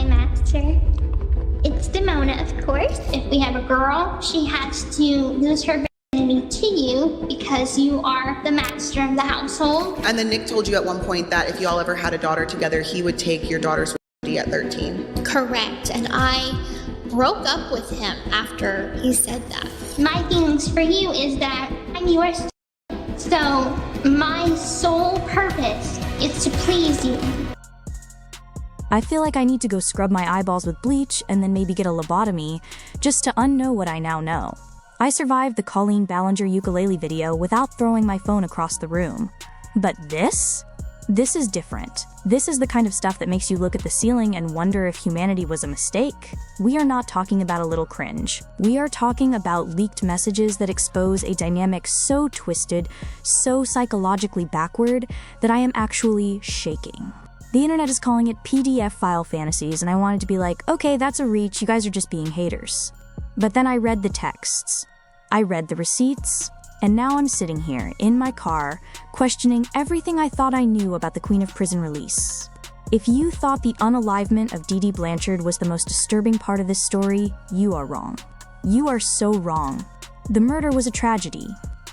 master. It's Demona, of course. If we have a girl, she has to lose her virginity to you because you are the master of the household. And then Nick told you at one point that if y'all ever had a daughter together, he would take your daughter's virginity at 13. Correct, and I broke up with him after he said that. My feelings for you is that I'm yours. So my sole purpose is to please you. I feel like I need to go scrub my eyeballs with bleach and then maybe get a lobotomy just to unknow what I now know. I survived the Colleen Ballinger ukulele video without throwing my phone across the room. But this? This is different. This is the kind of stuff that makes you look at the ceiling and wonder if humanity was a mistake. We are not talking about a little cringe. We are talking about leaked messages that expose a dynamic so twisted, so psychologically backward, that I am actually shaking. The internet is calling it PDOPHLE Fantasies, and I wanted to be like, okay, that's a reach, you guys are just being haters. But then I read the texts. I read the receipts. And now I'm sitting here, in my car, questioning everything I thought I knew about the Queen of Prison release. If you thought the unalivement of Dee Dee Blanchard was the most disturbing part of this story, you are wrong. You are so wrong. The murder was a tragedy.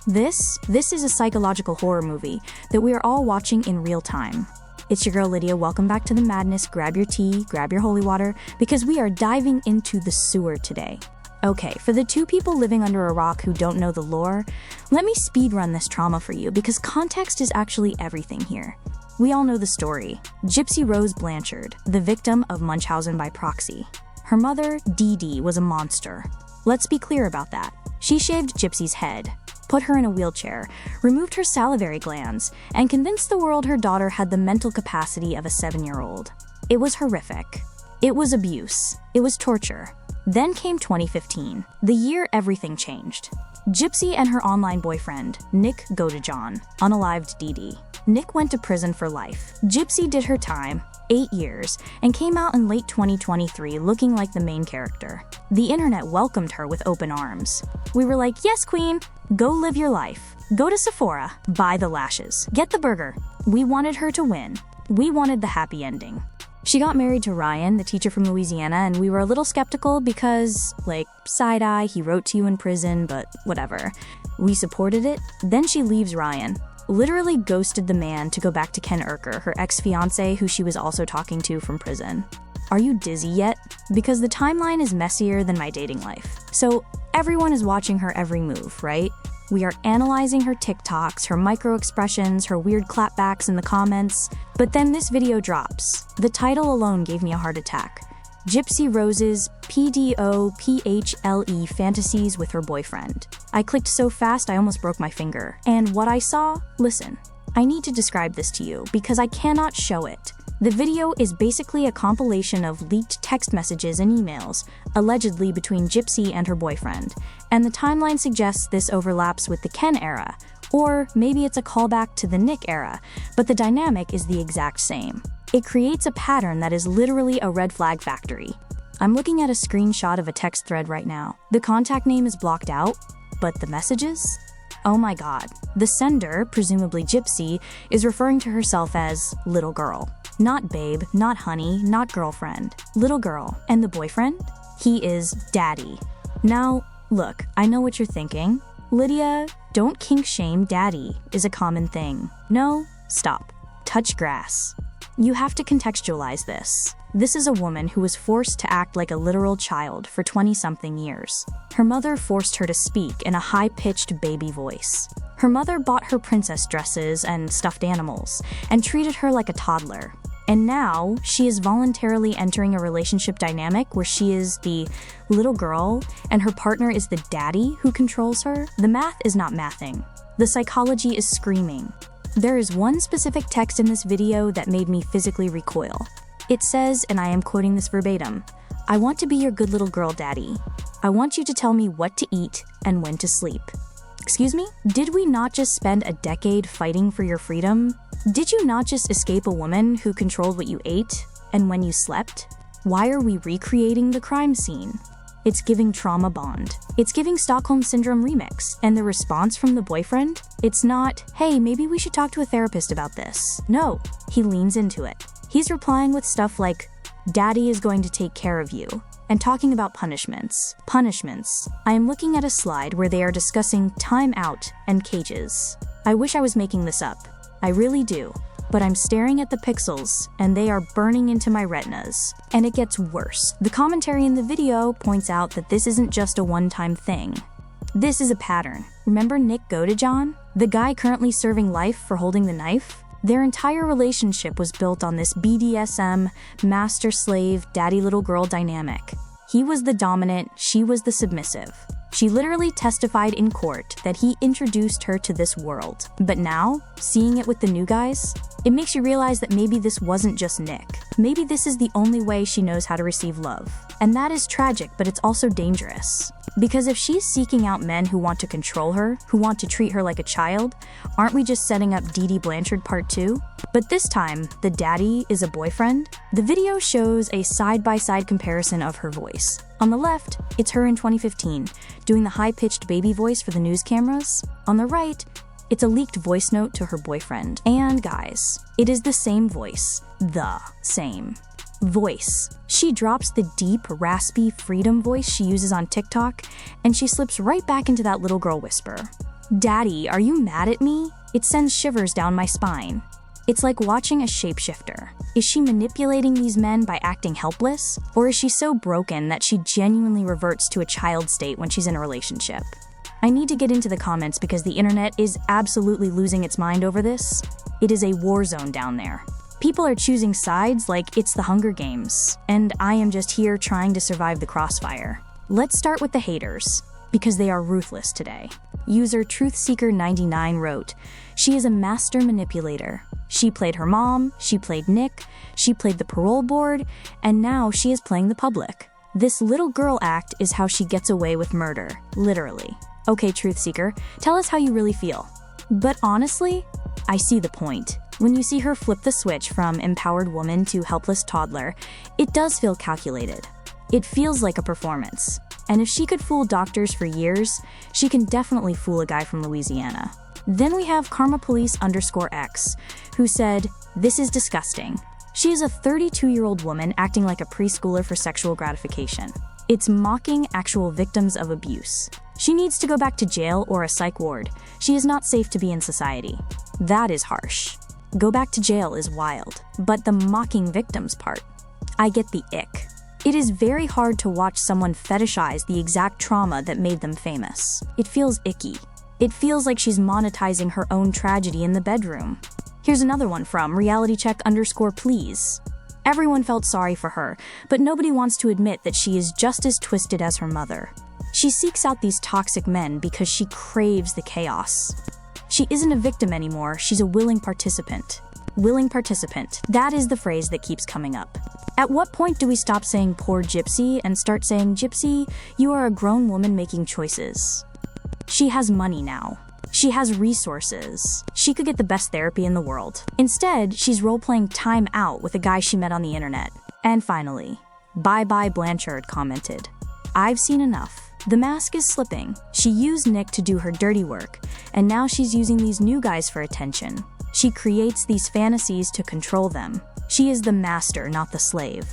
This is a psychological horror movie that we are all watching in real time. It's your girl Lydia, welcome back to the madness. Grab your tea, grab your holy water, because we are diving into the sewer today. Okay, for the two people living under a rock who don't know the lore, let me speedrun this trauma for you because context is actually everything here. We all know the story. Gypsy Rose Blanchard, the victim of Munchausen by proxy. Her mother, Dee Dee, was a monster. Let's be clear about that. She shaved Gypsy's head, put her in a wheelchair, removed her salivary glands, and convinced the world her daughter had the mental capacity of a 7-year-old. It was horrific. It was abuse. It was torture. Then came 2015, the year everything changed. Gypsy and her online boyfriend, Nick Godejohn, unalived Dee Dee. Nick went to prison for life. Gypsy did her time, 8 years, and came out in late 2023 looking like the main character. The internet welcomed her with open arms. We were like, yes, queen, go live your life. Go to Sephora, buy the lashes, get the burger. We wanted her to win. We wanted the happy ending. She got married to Ryan, the teacher from Louisiana, and we were a little skeptical because, like, side-eye, he wrote to you in prison, but whatever. We supported it. Then she leaves Ryan, literally ghosted the man to go back to Ken Urker, her ex-fiancé who she was also talking to from prison. Are you dizzy yet? Because the timeline is messier than my dating life. So everyone is watching her every move, right? We are analyzing her TikToks, her micro-expressions, her weird clapbacks in the comments. But then this video drops. The title alone gave me a heart attack. Gypsy Rose's PDOPHLE Fantasies with her boyfriend. I clicked so fast I almost broke my finger. And what I saw? Listen, I need to describe this to you because I cannot show it. The video is basically a compilation of leaked text messages and emails, allegedly between Gypsy and her boyfriend, and the timeline suggests this overlaps with the Ken era, or maybe it's a callback to the Nick era, but the dynamic is the exact same. It creates a pattern that is literally a red flag factory. I'm looking at a screenshot of a text thread right now. The contact name is blocked out, but the messages? Oh my god. The sender, presumably Gypsy, is referring to herself as little girl. Not babe, not honey, not girlfriend. Little girl. And the boyfriend? He is daddy. Now, look, I know what you're thinking. Lydia, don't kink shame daddy is a common thing. No, stop. Touch grass. You have to contextualize this. This is a woman who was forced to act like a literal child for 20-something years. Her mother forced her to speak in a high-pitched baby voice. Her mother bought her princess dresses and stuffed animals, and treated her like a toddler. And now, she is voluntarily entering a relationship dynamic where she is the little girl, and her partner is the daddy who controls her. The math is not mathing. The psychology is screaming. There is one specific text in this video that made me physically recoil. It says, and I am quoting this verbatim, "I want to be your good little girl, daddy. I want you to tell me what to eat and when to sleep." Excuse me? Did we not just spend a decade fighting for your freedom? Did you not just escape a woman who controlled what you ate and when you slept? Why are we recreating the crime scene? It's giving trauma bond. It's giving Stockholm Syndrome remix. And the response from the boyfriend? It's not, hey, maybe we should talk to a therapist about this. No, he leans into it. He's replying with stuff like, Daddy is going to take care of you. And talking about punishments, I am looking at a slide where they are discussing time out and cages. I wish I was making this up. I really do. But I'm staring at the pixels, and they are burning into my retinas. And it gets worse. The commentary in the video points out that this isn't just a one-time thing. This is a pattern. Remember Nick Godejohn? The guy currently serving life for holding the knife? Their entire relationship was built on this BDSM, master-slave, daddy-little-girl dynamic. He was the dominant, she was the submissive. She literally testified in court that he introduced her to this world. But now, seeing it with the new guys, it makes you realize that maybe this wasn't just Nick. Maybe this is the only way she knows how to receive love. And that is tragic, but it's also dangerous. Because if she's seeking out men who want to control her, who want to treat her like a child, aren't we just setting up Dee Dee Blanchard Part 2? But this time, the daddy is a boyfriend. The video shows a side-by-side comparison of her voice. On the left, it's her in 2015, doing the high-pitched baby voice for the news cameras. On the right, it's a leaked voice note to her boyfriend. And guys, it is the same voice. The same voice. She drops the deep, raspy freedom voice she uses on TikTok, and she slips right back into that little girl whisper. Daddy, are you mad at me? It sends shivers down my spine. It's like watching a shapeshifter. Is she manipulating these men by acting helpless? Or is she so broken that she genuinely reverts to a child state when she's in a relationship? I need to get into the comments because the internet is absolutely losing its mind over this. It is a war zone down there. People are choosing sides like it's the Hunger Games, and I am just here trying to survive the crossfire. Let's start with the haters, because they are ruthless today. User TruthSeeker99 wrote, "She is a master manipulator. She played her mom, she played Nick, she played the parole board, and now she is playing the public. This little girl act is how she gets away with murder, literally." Okay, Truthseeker, tell us how you really feel. But honestly, I see the point. When you see her flip the switch from empowered woman to helpless toddler, it does feel calculated. It feels like a performance. And if she could fool doctors for years, she can definitely fool a guy from Louisiana. Then we have KarmaPolice_X, who said, "This is disgusting." She is a 32-year-old woman acting like a preschooler for sexual gratification. It's mocking actual victims of abuse. She needs to go back to jail or a psych ward. She is not safe to be in society. That is harsh. Go back to jail is wild. But the mocking victims part, I get the ick. It is very hard to watch someone fetishize the exact trauma that made them famous. It feels icky. It feels like she's monetizing her own tragedy in the bedroom. Here's another one from realitycheck_please. Everyone felt sorry for her, but nobody wants to admit that she is just as twisted as her mother. She seeks out these toxic men because she craves the chaos. She isn't a victim anymore, she's a willing participant. Willing participant. That is the phrase that keeps coming up. At what point do we stop saying poor Gypsy and start saying, Gypsy, you are a grown woman making choices? She has money now. She has resources. She could get the best therapy in the world. Instead, she's role-playing time out with a guy she met on the internet. And finally, Bye Blanchard commented, "I've seen enough. The mask is slipping. She used Nick to do her dirty work, and now she's using these new guys for attention. She creates these fantasies to control them. She is the master, not the slave."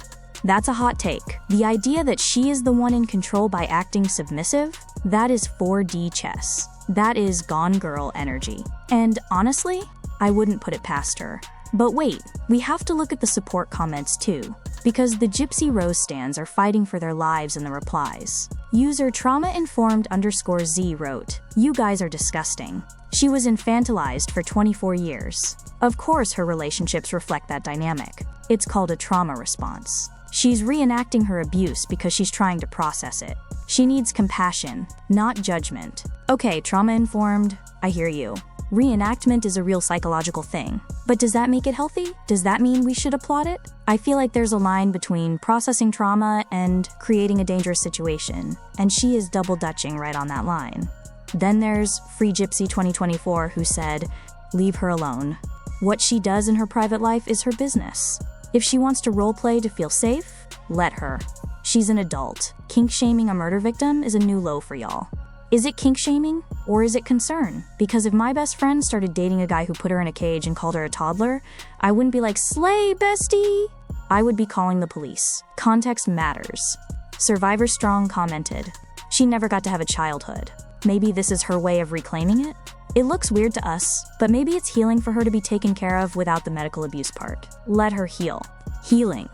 That's a hot take. The idea that she is the one in control by acting submissive? That is 4D chess. That is Gone Girl energy. And honestly, I wouldn't put it past her. But wait, we have to look at the support comments too, because the Gypsy Rose stans are fighting for their lives in the replies. User trauma-informed_Z wrote, "You guys are disgusting. She was infantilized for 24 years. Of course her relationships reflect that dynamic. It's called a trauma response. She's reenacting her abuse because she's trying to process it. She needs compassion, not judgment." Okay, trauma-informed, I hear you. Reenactment is a real psychological thing. But does that make it healthy? Does that mean we should applaud it? I feel like there's a line between processing trauma and creating a dangerous situation, and she is double-dutching right on that line. Then there's Free Gypsy 2024 who said, "Leave her alone. What she does in her private life is her business. If she wants to roleplay to feel safe, let her. She's an adult. Kink-shaming a murder victim is a new low for y'all." Is it kink-shaming, or is it concern? Because if my best friend started dating a guy who put her in a cage and called her a toddler, I wouldn't be like, "Slay, bestie!" I would be calling the police. Context matters. Survivor Strong commented, "She never got to have a childhood. Maybe this is her way of reclaiming it? It looks weird to us, but maybe it's healing for her to be taken care of without the medical abuse part. Let her heal." Healing.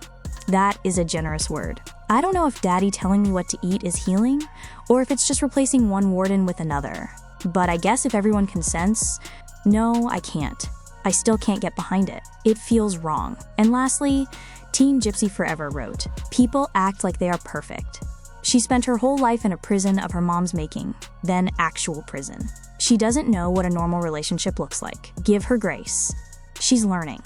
That is a generous word. I don't know if daddy telling me what to eat is healing, or if it's just replacing one warden with another. But I guess if everyone consents, no, I can't. I still can't get behind it. It feels wrong. And lastly, Team Gypsy Forever wrote, "People act like they are perfect." She spent her whole life in a prison of her mom's making, then actual prison. She doesn't know what a normal relationship looks like. Give her grace. She's learning.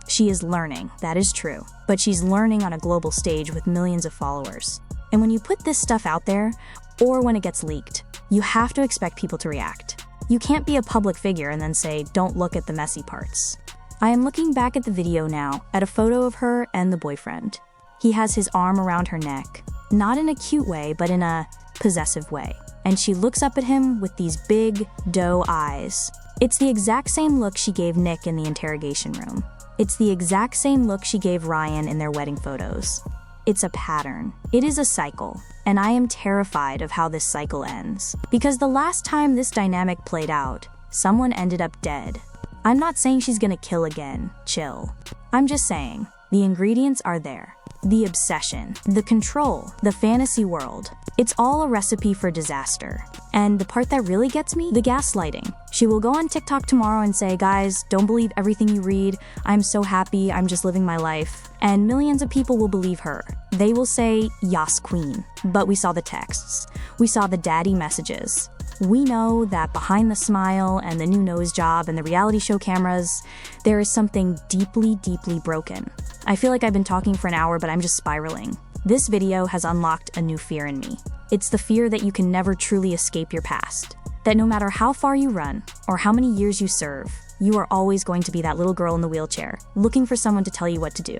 She is learning, that is true, but she's learning on a global stage with millions of followers. And when you put this stuff out there, or when it gets leaked, you have to expect people to react. You can't be a public figure and then say, "Don't look at the messy parts." I am looking back at the video now, at a photo of her and the boyfriend. He has his arm around her neck, not in a cute way, but in a possessive way. And she looks up at him with these big doe eyes. It's the exact same look she gave Nick in the interrogation room. It's the exact same look she gave Ryan in their wedding photos. It's a pattern. It is a cycle. And I am terrified of how this cycle ends. Because the last time this dynamic played out, someone ended up dead. I'm not saying she's gonna kill again. Chill. I'm just saying, the ingredients are there. The obsession, the control, the fantasy world. It's all a recipe for disaster. And the part that really gets me? The gaslighting. She will go on TikTok tomorrow and say, "Guys, don't believe everything you read. I'm so happy, I'm just living my life." And millions of people will believe her. They will say, "Yas, queen." But we saw the texts. We saw the daddy messages. We know that behind the smile and the new nose job and the reality show cameras, there is something deeply, deeply broken. I feel like I've been talking for an hour, but I'm just spiraling. This video has unlocked a new fear in me. It's the fear that you can never truly escape your past. That no matter how far you run or how many years you serve, you are always going to be that little girl in the wheelchair, looking for someone to tell you what to do.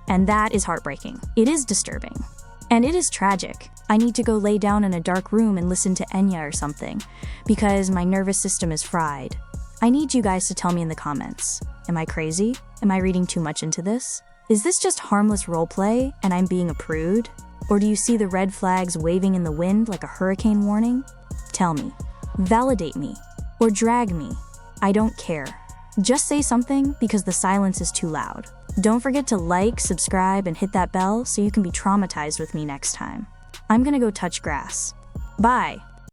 And that is heartbreaking. It is disturbing. And it is tragic. I need to go lay down in a dark room and listen to Enya or something, because my nervous system is fried. I need you guys to tell me in the comments. Am I crazy? Am I reading too much into this? Is this just harmless roleplay and I'm being a prude? Or do you see the red flags waving in the wind like a hurricane warning? Tell me. Validate me. Or drag me. I don't care. Just say something because the silence is too loud. Don't forget to like, subscribe, and hit that bell so you can be traumatized with me next time. I'm gonna go touch grass. Bye.